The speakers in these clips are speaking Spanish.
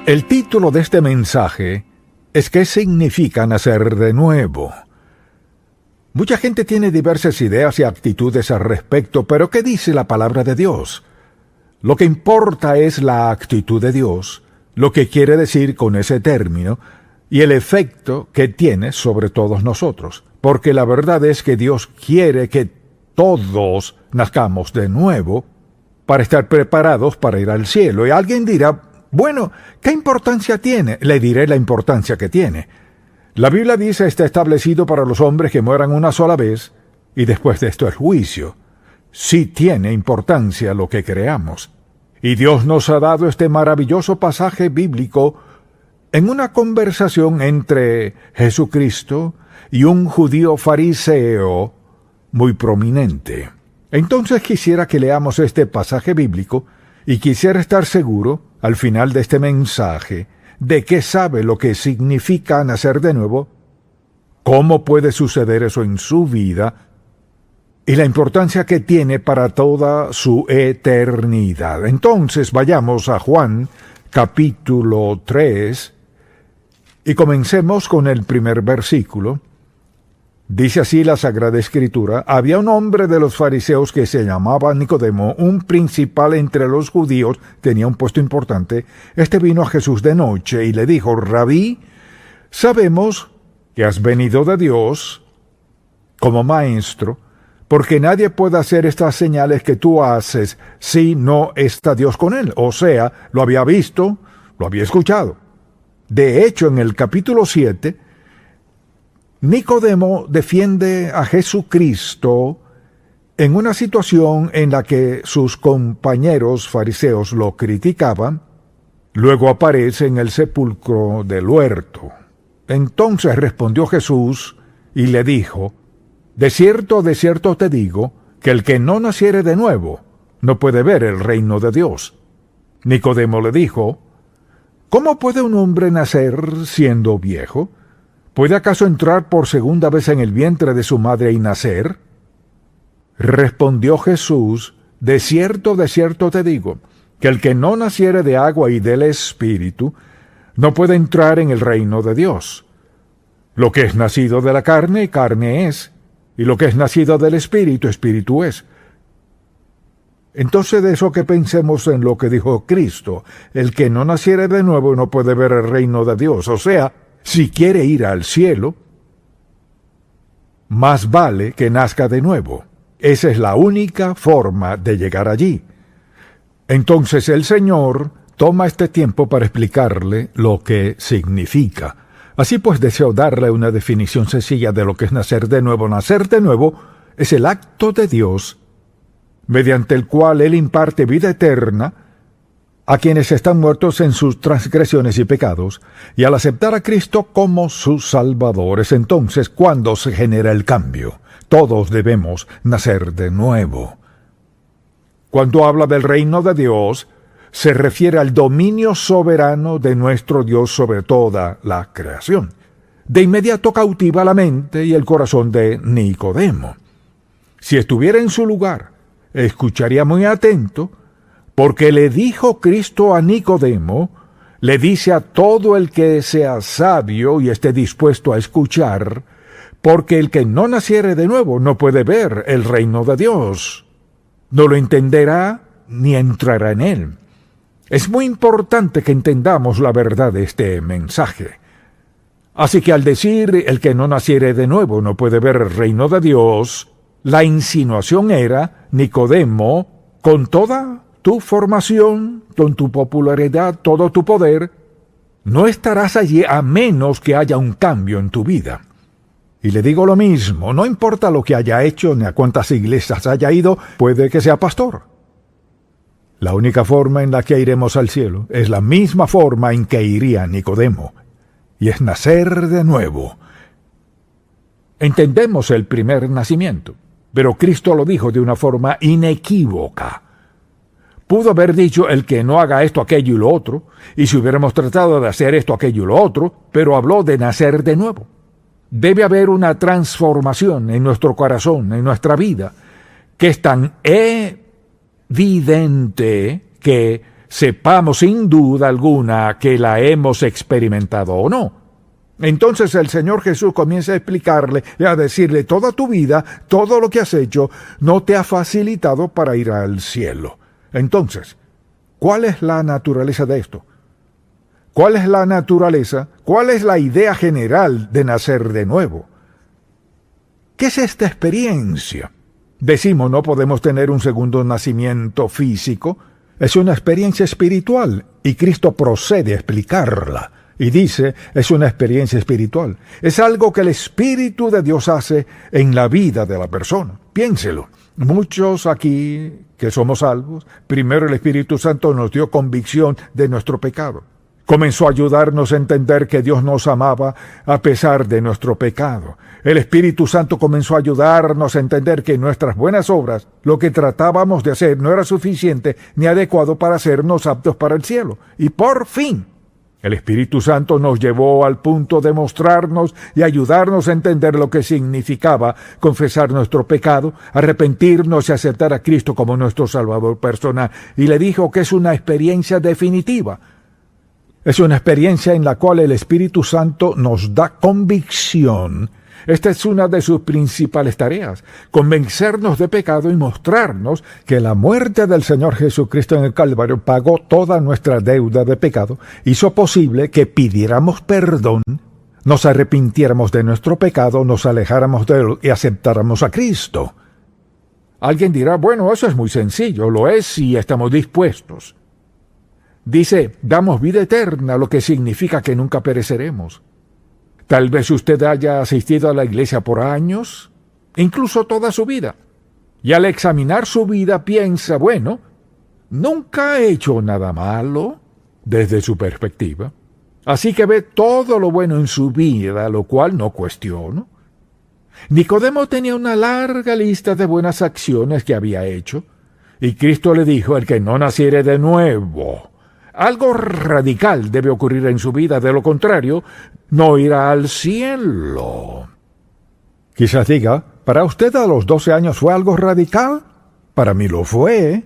El título de este mensaje es ¿qué significa nacer de nuevo? Mucha gente tiene diversas ideas y actitudes al respecto, pero ¿qué dice la palabra de Dios? Lo que importa es la actitud de Dios, lo que quiere decir con ese término, y el efecto que tiene sobre todos nosotros. Porque la verdad es que Dios quiere que todos nazcamos de nuevo para estar preparados para ir al cielo. Y alguien dirá, bueno, ¿qué importancia tiene? Le diré la importancia que tiene. La Biblia dice está establecido para los hombres que mueran una sola vez y después de esto el juicio. Sí tiene importancia lo que creamos. Y Dios nos ha dado este maravilloso pasaje bíblico en una conversación entre Jesucristo y un judío fariseo muy prominente. Entonces quisiera que leamos este pasaje bíblico y quisiera estar seguro, al final de este mensaje, de que sabe lo que significa nacer de nuevo, cómo puede suceder eso en su vida y la importancia que tiene para toda su eternidad. Entonces vayamos a Juan capítulo 3 y comencemos con el primer versículo. Dice así la Sagrada Escritura: había un hombre de los fariseos que se llamaba Nicodemo, un principal entre los judíos, tenía un puesto importante. Este vino a Jesús de noche y le dijo: Rabí, sabemos que has venido de Dios como maestro, porque nadie puede hacer estas señales que tú haces si no está Dios con él. O sea, lo había visto, lo había escuchado. De hecho, en el capítulo 7, Nicodemo defiende a Jesucristo en una situación en la que sus compañeros fariseos lo criticaban. Luego aparece en el sepulcro del huerto. Entonces respondió Jesús y le dijo: de cierto te digo, que el que no naciere de nuevo no puede ver el reino de Dios. Nicodemo le dijo: ¿cómo puede un hombre nacer siendo viejo? ¿Puede acaso entrar por segunda vez en el vientre de su madre y nacer? Respondió Jesús: de cierto te digo, que el que no naciere de agua y del Espíritu no puede entrar en el reino de Dios. Lo que es nacido de la carne, carne es, y lo que es nacido del Espíritu, Espíritu es. Entonces de eso que pensemos en lo que dijo Cristo: el que no naciere de nuevo no puede ver el reino de Dios. O sea, si quiere ir al cielo, más vale que nazca de nuevo. Esa es la única forma de llegar allí. Entonces el Señor toma este tiempo para explicarle lo que significa. Así pues, deseo darle una definición sencilla de lo que es nacer de nuevo. Nacer de nuevo es el acto de Dios mediante el cual Él imparte vida eterna a quienes están muertos en sus transgresiones y pecados, y al aceptar a Cristo como sus salvadores. Entonces, ¿cuándo se genera el cambio? Todos debemos nacer de nuevo. Cuando habla del reino de Dios, se refiere al dominio soberano de nuestro Dios sobre toda la creación. De inmediato cautiva la mente y el corazón de Nicodemo. Si estuviera en su lugar, escucharía muy atento, porque le dijo Cristo a Nicodemo, le dice a todo el que sea sabio y esté dispuesto a escuchar, porque el que no naciere de nuevo no puede ver el reino de Dios. No lo entenderá ni entrará en él. Es muy importante que entendamos la verdad de este mensaje. Así que al decir el que no naciere de nuevo no puede ver el reino de Dios, la insinuación era: Nicodemo, con toda tu formación, con tu popularidad, todo tu poder, no estarás allí a menos que haya un cambio en tu vida. Y le digo lo mismo, no importa lo que haya hecho ni a cuántas iglesias haya ido, puede que sea pastor. La única forma en la que iremos al cielo es la misma forma en que iría Nicodemo, y es nacer de nuevo. Entendemos el primer nacimiento, pero Cristo lo dijo de una forma inequívoca. Pudo haber dicho el que no haga esto, aquello y lo otro, y si hubiéramos tratado de hacer esto, aquello y lo otro, pero habló de nacer de nuevo. Debe haber una transformación en nuestro corazón, en nuestra vida, que es tan evidente que sepamos sin duda alguna que la hemos experimentado o no. Entonces el Señor Jesús comienza a explicarle y a decirle: toda tu vida, todo lo que has hecho, no te ha facilitado para ir al cielo. Entonces, ¿cuál es la naturaleza de esto? ¿Cuál es la naturaleza? ¿Cuál es la idea general de nacer de nuevo? ¿Qué es esta experiencia? Decimos, no podemos tener un segundo nacimiento físico. Es una experiencia espiritual y Cristo procede a explicarla. Y dice, es una experiencia espiritual. Es algo que el Espíritu de Dios hace en la vida de la persona. Piénselo. Muchos aquí que somos salvos, primero el Espíritu Santo nos dio convicción de nuestro pecado. Comenzó a ayudarnos a entender que Dios nos amaba a pesar de nuestro pecado. El Espíritu Santo comenzó a ayudarnos a entender que nuestras buenas obras, lo que tratábamos de hacer, no era suficiente ni adecuado para hacernos aptos para el cielo. Y por fin, el Espíritu Santo nos llevó al punto de mostrarnos y ayudarnos a entender lo que significaba confesar nuestro pecado, arrepentirnos y aceptar a Cristo como nuestro Salvador personal. Y le dijo que es una experiencia definitiva. Es una experiencia en la cual el Espíritu Santo nos da convicción. Esta es una de sus principales tareas, convencernos de pecado y mostrarnos que la muerte del Señor Jesucristo en el Calvario pagó toda nuestra deuda de pecado, hizo posible que pidiéramos perdón, nos arrepintiéramos de nuestro pecado, nos alejáramos de él y aceptáramos a Cristo. Alguien dirá, bueno, eso es muy sencillo, lo es si estamos dispuestos. Dice, damos vida eterna, lo que significa que nunca pereceremos. Tal vez usted haya asistido a la iglesia por años, incluso toda su vida, y al examinar su vida piensa, bueno, nunca he hecho nada malo desde su perspectiva, así que ve todo lo bueno en su vida, lo cual no cuestiono. Nicodemo tenía una larga lista de buenas acciones que había hecho, y Cristo le dijo, el que no naciere de nuevo, algo radical debe ocurrir en su vida, de lo contrario, no irá al cielo. Quizás diga, ¿para usted a los 12 años fue algo radical? Para mí lo fue.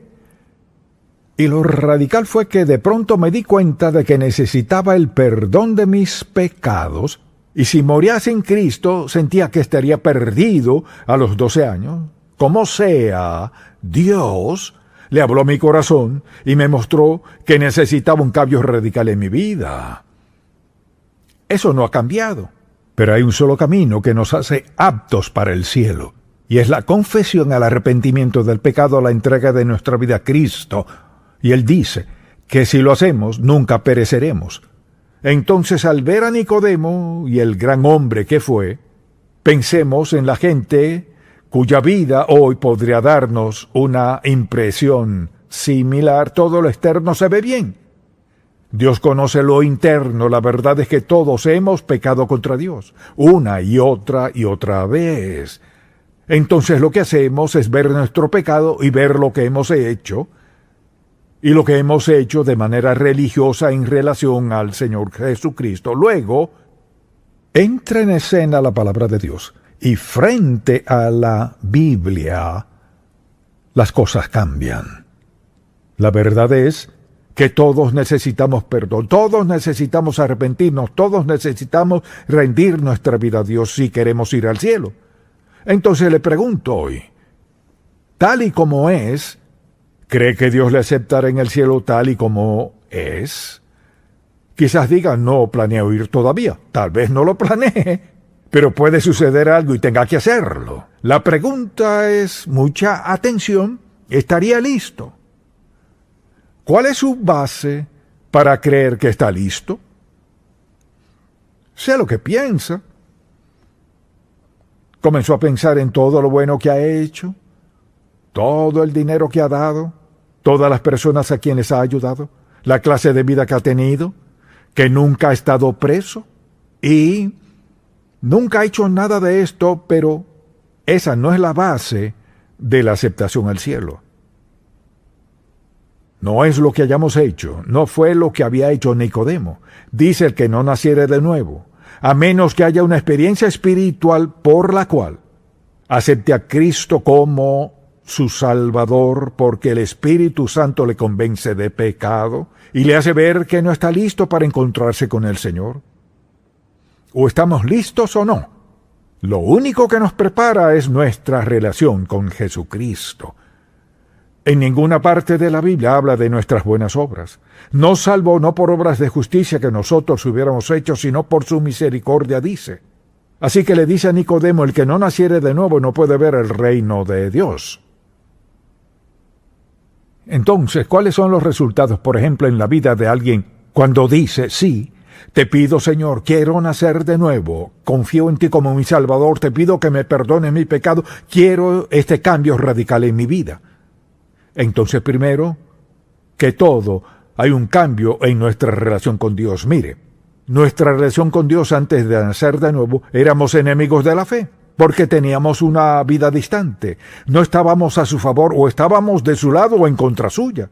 Y lo radical fue que de pronto me di cuenta de que necesitaba el perdón de mis pecados, y si moría sin Cristo, sentía que estaría perdido a los 12 años. Como sea, Dios le habló a mi corazón y me mostró que necesitaba un cambio radical en mi vida. Eso no ha cambiado, pero hay un solo camino que nos hace aptos para el cielo, y es la confesión al arrepentimiento del pecado, la entrega de nuestra vida a Cristo. Y Él dice que si lo hacemos, nunca pereceremos. Entonces, al ver a Nicodemo y el gran hombre que fue, pensemos en la gente cuya vida hoy podría darnos una impresión similar. Todo lo externo se ve bien. Dios conoce lo interno. La verdad es que todos hemos pecado contra Dios, una y otra vez. Entonces lo que hacemos es ver nuestro pecado y ver lo que hemos hecho, y lo que hemos hecho de manera religiosa en relación al Señor Jesucristo. Luego, entra en escena la palabra de Dios. Y frente a la Biblia, las cosas cambian. La verdad es que todos necesitamos perdón, todos necesitamos arrepentirnos, todos necesitamos rendir nuestra vida a Dios si queremos ir al cielo. Entonces le pregunto hoy, tal y como es, ¿cree que Dios le aceptará en el cielo tal y como es? Quizás diga, no planeo ir todavía, tal vez no lo planee, pero puede suceder algo y tenga que hacerlo. La pregunta es, mucha atención, ¿estaría listo? ¿Cuál es su base para creer que está listo? Sé lo que piensa. Comenzó a pensar en todo lo bueno que ha hecho, todo el dinero que ha dado, todas las personas a quienes ha ayudado, la clase de vida que ha tenido, que nunca ha estado preso y nunca ha hecho nada de esto, pero esa no es la base de la aceptación al cielo. No es lo que hayamos hecho, no fue lo que había hecho Nicodemo. Dice el que no naciere de nuevo, a menos que haya una experiencia espiritual por la cual acepte a Cristo como su Salvador porque el Espíritu Santo le convence de pecado y le hace ver que no está listo para encontrarse con el Señor? ¿O estamos listos o no? Lo único que nos prepara es nuestra relación con Jesucristo. En ninguna parte de la Biblia habla de nuestras buenas obras. Nos salvó no por obras de justicia que nosotros hubiéramos hecho, sino por su misericordia, dice. Así que le dice a Nicodemo, el que no naciere de nuevo no puede ver el reino de Dios. Entonces, ¿cuáles son los resultados, por ejemplo, en la vida de alguien cuando dice, sí, te pido, Señor, quiero nacer de nuevo, confío en ti como mi Salvador, te pido que me perdone mi pecado, quiero este cambio radical en mi vida? Entonces, primero que todo, hay un cambio en nuestra relación con Dios. Mire, nuestra relación con Dios antes de nacer de nuevo, éramos enemigos de la fe, porque teníamos una vida distante. No estábamos a su favor, o estábamos de su lado o en contra suya.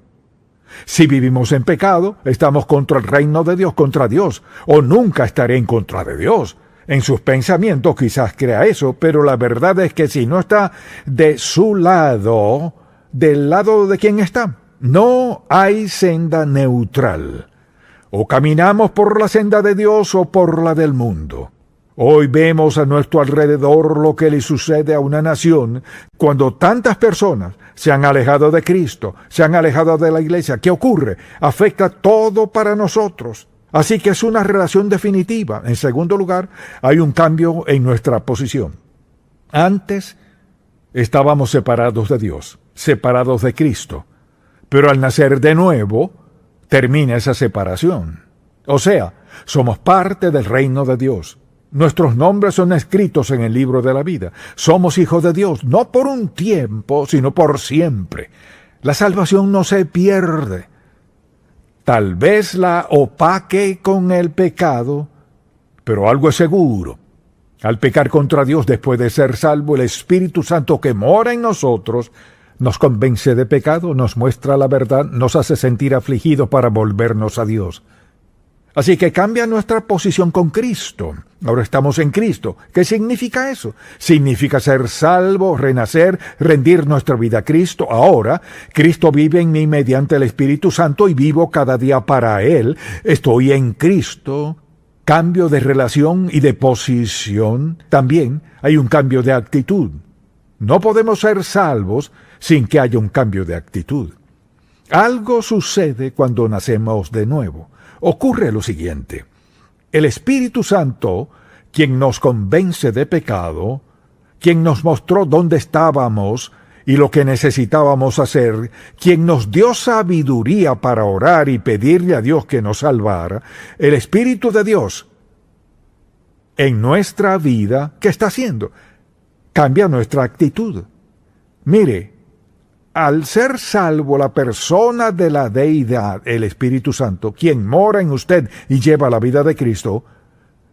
Si vivimos en pecado, estamos contra el reino de Dios, contra Dios, o nunca estaré en contra de Dios. En sus pensamientos quizás crea eso, pero la verdad es que si no está de su lado, ¿del lado de quién está? No hay senda neutral. O caminamos por la senda de Dios o por la del mundo. Hoy vemos a nuestro alrededor lo que le sucede a una nación cuando tantas personas se han alejado de Cristo, se han alejado de la iglesia. ¿Qué ocurre? Afecta todo para nosotros. Así que es una relación definitiva. En segundo lugar, hay un cambio en nuestra posición. Antes estábamos separados de Dios, separados de Cristo. Pero al nacer de nuevo, termina esa separación. O sea, somos parte del reino de Dios. Nuestros nombres son escritos en el libro de la vida. Somos hijos de Dios, no por un tiempo, sino por siempre. La salvación no se pierde. Tal vez la opaque con el pecado, pero algo es seguro. Al pecar contra Dios después de ser salvo, el Espíritu Santo que mora en nosotros nos convence de pecado, nos muestra la verdad, nos hace sentir afligidos para volvernos a Dios. Así que cambia nuestra posición con Cristo. Ahora estamos en Cristo. ¿Qué significa eso? Significa ser salvo, renacer, rendir nuestra vida a Cristo. Ahora, Cristo vive en mí mediante el Espíritu Santo y vivo cada día para Él. Estoy en Cristo. Cambio de relación y de posición. También hay un cambio de actitud. No podemos ser salvos sin que haya un cambio de actitud. Algo sucede cuando nacemos de nuevo. Ocurre lo siguiente: el Espíritu Santo, quien nos convence de pecado, quien nos mostró dónde estábamos y lo que necesitábamos hacer, quien nos dio sabiduría para orar y pedirle a Dios que nos salvara, el Espíritu de Dios en nuestra vida, ¿qué está haciendo? Cambia nuestra actitud. Mire, al ser salvo la persona de la deidad, el Espíritu Santo, quien mora en usted y lleva la vida de Cristo,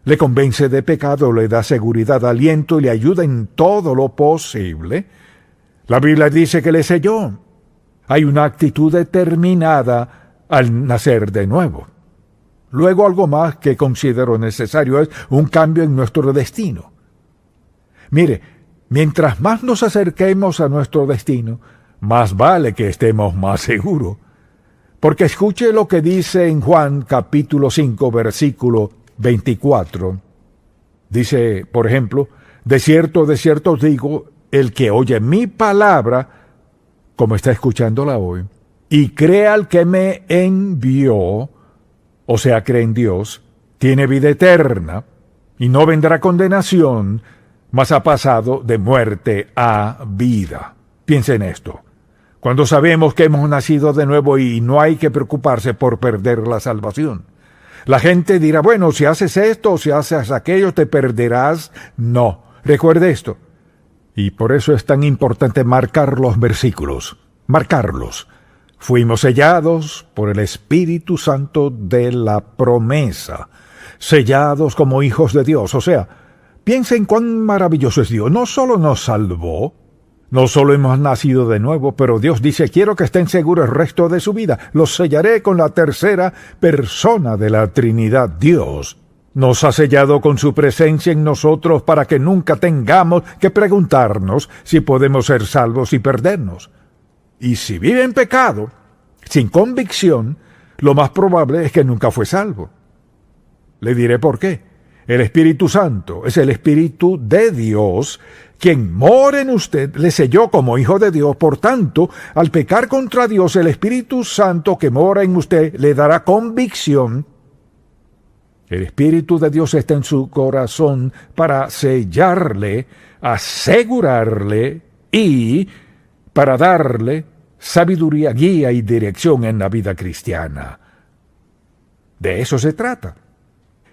le convence de pecado, le da seguridad, aliento y le ayuda en todo lo posible. La Biblia dice que le selló. Hay una actitud determinada al nacer de nuevo. Luego, algo más que considero necesario es un cambio en nuestro destino. Mire, mientras más nos acerquemos a nuestro destino, más vale que estemos más seguros. Porque escuche lo que dice en Juan capítulo 5, versículo 24. Dice, por ejemplo, de cierto os digo, el que oye mi palabra, como está escuchándola hoy, y cree al que me envió, o sea, cree en Dios, tiene vida eterna, y no vendrá condenación, mas ha pasado de muerte a vida. Piensa en esto. Cuando sabemos que hemos nacido de nuevo y no hay que preocuparse por perder la salvación. La gente dirá, bueno, si haces esto o si haces aquello, te perderás. No, recuerde esto. Y por eso es tan importante marcar los versículos, marcarlos. Fuimos sellados por el Espíritu Santo de la promesa, sellados como hijos de Dios. O sea, piensen cuán maravilloso es Dios. No solo nos salvó, no solo hemos nacido de nuevo, pero Dios dice, quiero que estén seguros el resto de su vida. Los sellaré con la tercera persona de la Trinidad, Dios. Nos ha sellado con su presencia en nosotros para que nunca tengamos que preguntarnos si podemos ser salvos y perdernos. Y si vive en pecado, sin convicción, lo más probable es que nunca fue salvo. Le diré por qué. El Espíritu Santo es el Espíritu de Dios, quien mora en usted, le selló como hijo de Dios. Por tanto, al pecar contra Dios, el Espíritu Santo que mora en usted le dará convicción. El Espíritu de Dios está en su corazón para sellarle, asegurarle y para darle sabiduría, guía y dirección en la vida cristiana. De eso se trata.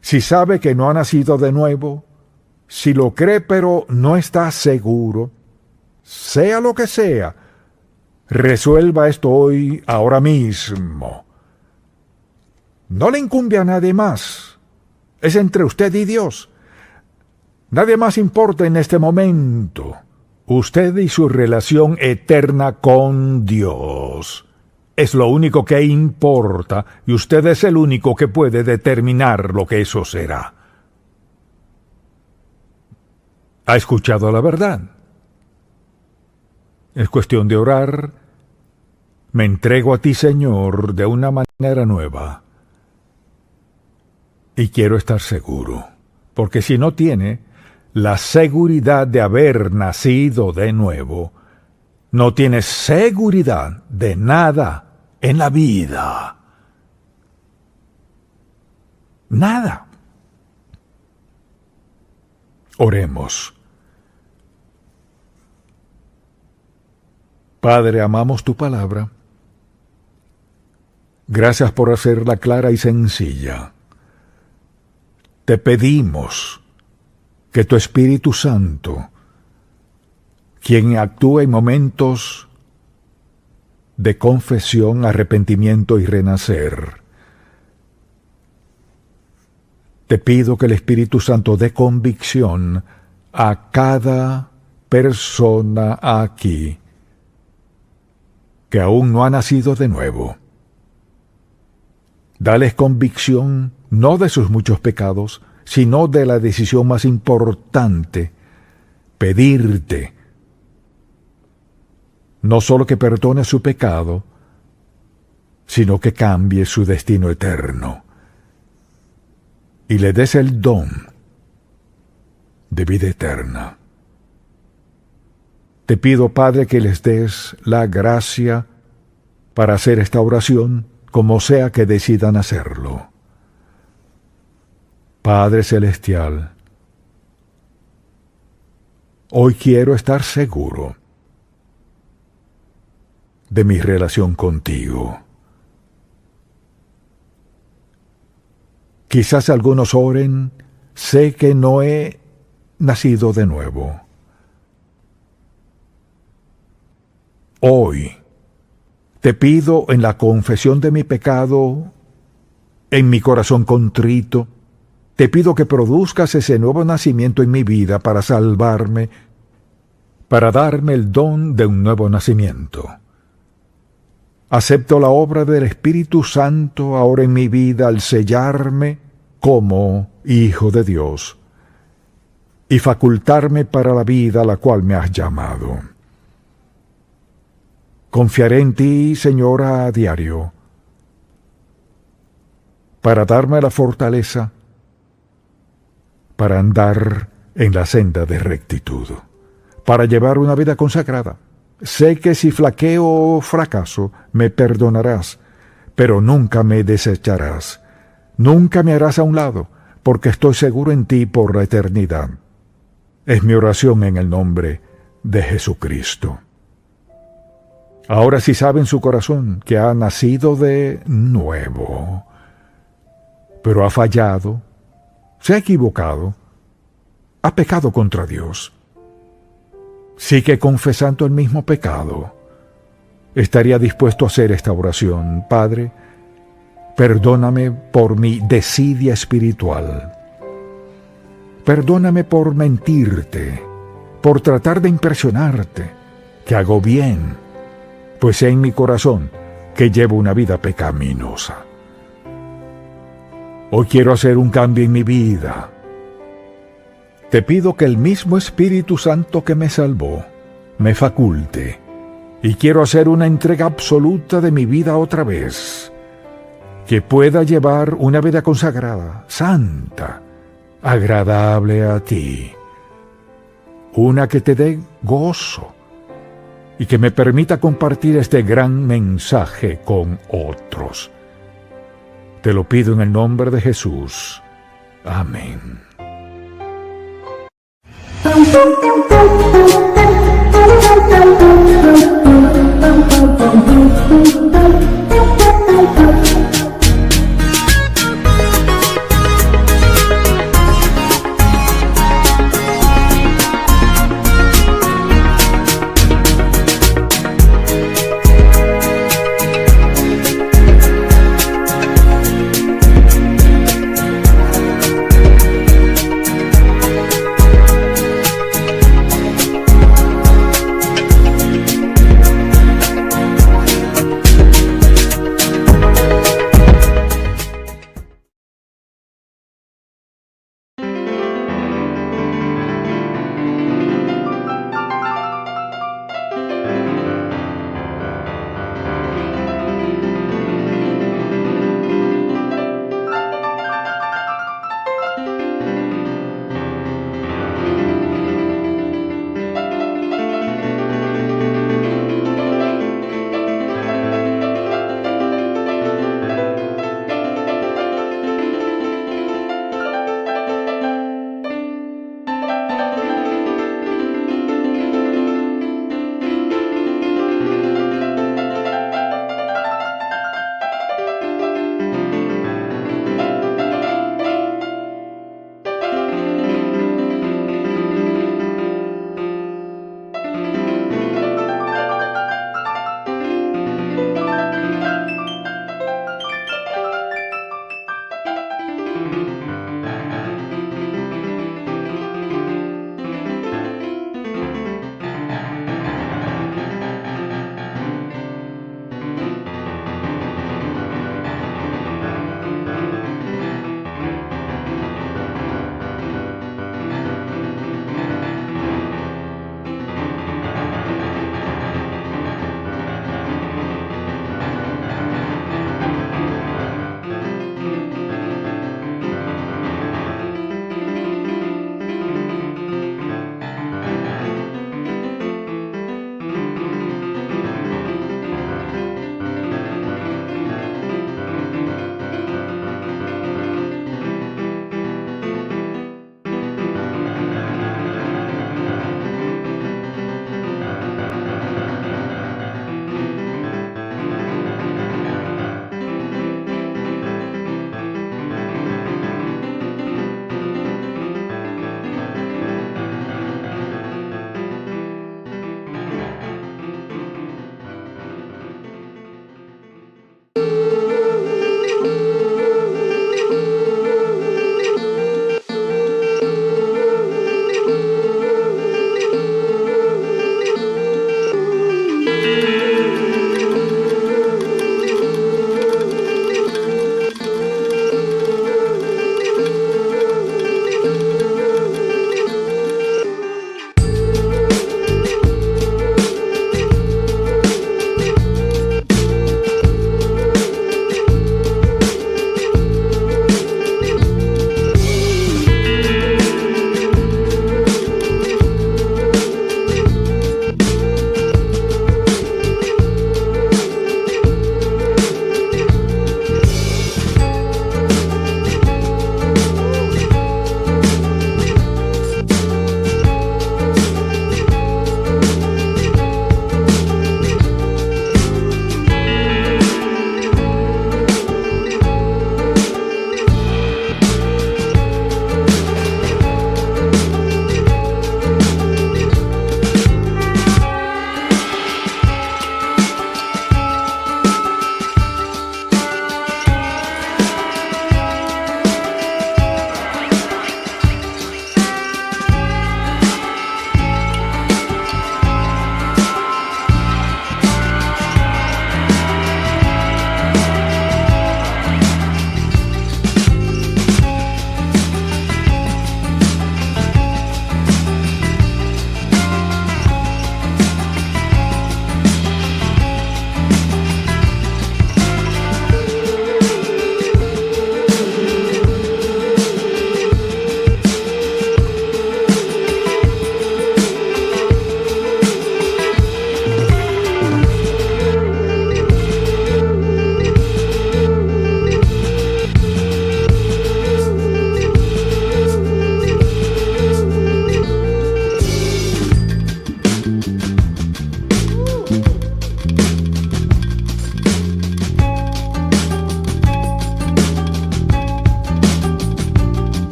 Si sabe que no ha nacido de nuevo, si lo cree pero no está seguro, sea lo que sea, resuelva esto hoy, ahora mismo. No le incumbe a nadie más. Es entre usted y Dios. Nadie más importa en este momento. Usted y su relación eterna con Dios. Es lo único que importa, y usted es el único que puede determinar lo que eso será. ¿Ha escuchado la verdad? Es cuestión de orar. Me entrego a ti, Señor, de una manera nueva. Y quiero estar seguro, porque si no tiene la seguridad de haber nacido de nuevo, no tiene seguridad de nada en la vida. Nada. Oremos. Padre, amamos tu palabra. Gracias por hacerla clara y sencilla. Te pedimos que tu Espíritu Santo, quien actúa en momentos de confesión, arrepentimiento y renacer, te pido que el Espíritu Santo dé convicción a cada persona aquí que aún no ha nacido de nuevo. Dales convicción no de sus muchos pecados, sino de la decisión más importante, pedirte no solo que perdone su pecado, sino que cambie su destino eterno y le des el don de vida eterna. Te pido, Padre, que les des la gracia para hacer esta oración, como sea que decidan hacerlo. Padre Celestial, hoy quiero estar seguro de mi relación contigo. Quizás algunos oren, sé que no he nacido de nuevo. Hoy te pido en la confesión de mi pecado, en mi corazón contrito, te pido que produzcas ese nuevo nacimiento en mi vida para salvarme, para darme el don de un nuevo nacimiento. Acepto la obra del Espíritu Santo ahora en mi vida al sellarme como hijo de Dios y facultarme para la vida a la cual me has llamado. Confiaré en ti, Señor, a diario, para darme la fortaleza para andar en la senda de rectitud, para llevar una vida consagrada. Sé que si flaqueo o fracaso, me perdonarás, pero nunca me desecharás, nunca me harás a un lado, porque estoy seguro en ti por la eternidad. Es mi oración en el nombre de Jesucristo. Ahora sí sabe en su corazón que ha nacido de nuevo, pero ha fallado, se ha equivocado, ha pecado contra Dios. Sigue confesando el mismo pecado. Estaría dispuesto a hacer esta oración. Padre, perdóname por mi desidia espiritual. Perdóname por mentirte, por tratar de impresionarte, que hago bien, pues sé en mi corazón que llevo una vida pecaminosa. Hoy quiero hacer un cambio en mi vida. Te pido que el mismo Espíritu Santo que me salvó me faculte, y quiero hacer una entrega absoluta de mi vida otra vez, que pueda llevar una vida consagrada, santa, agradable a ti, una que te dé gozo y que me permita compartir este gran mensaje con otros. Te lo pido en el nombre de Jesús. Amén.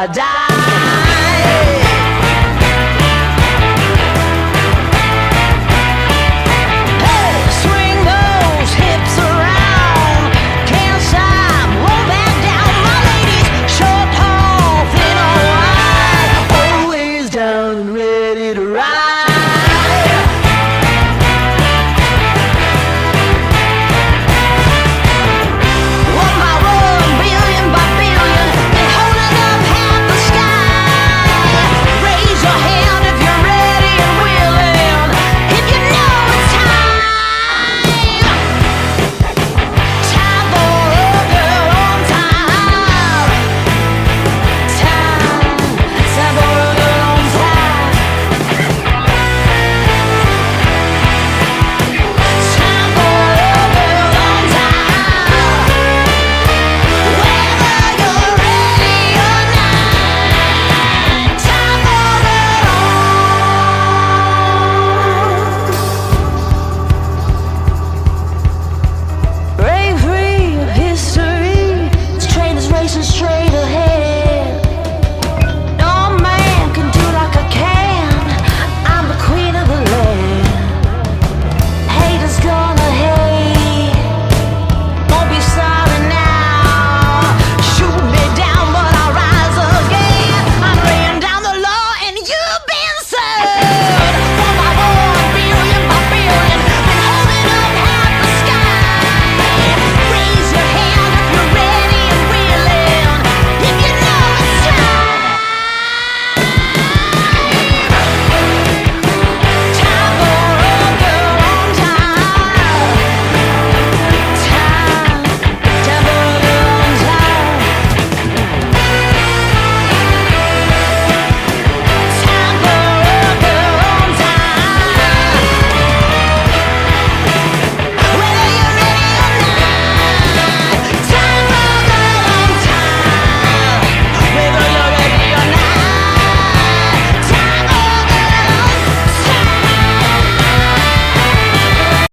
or die. Straight ahead.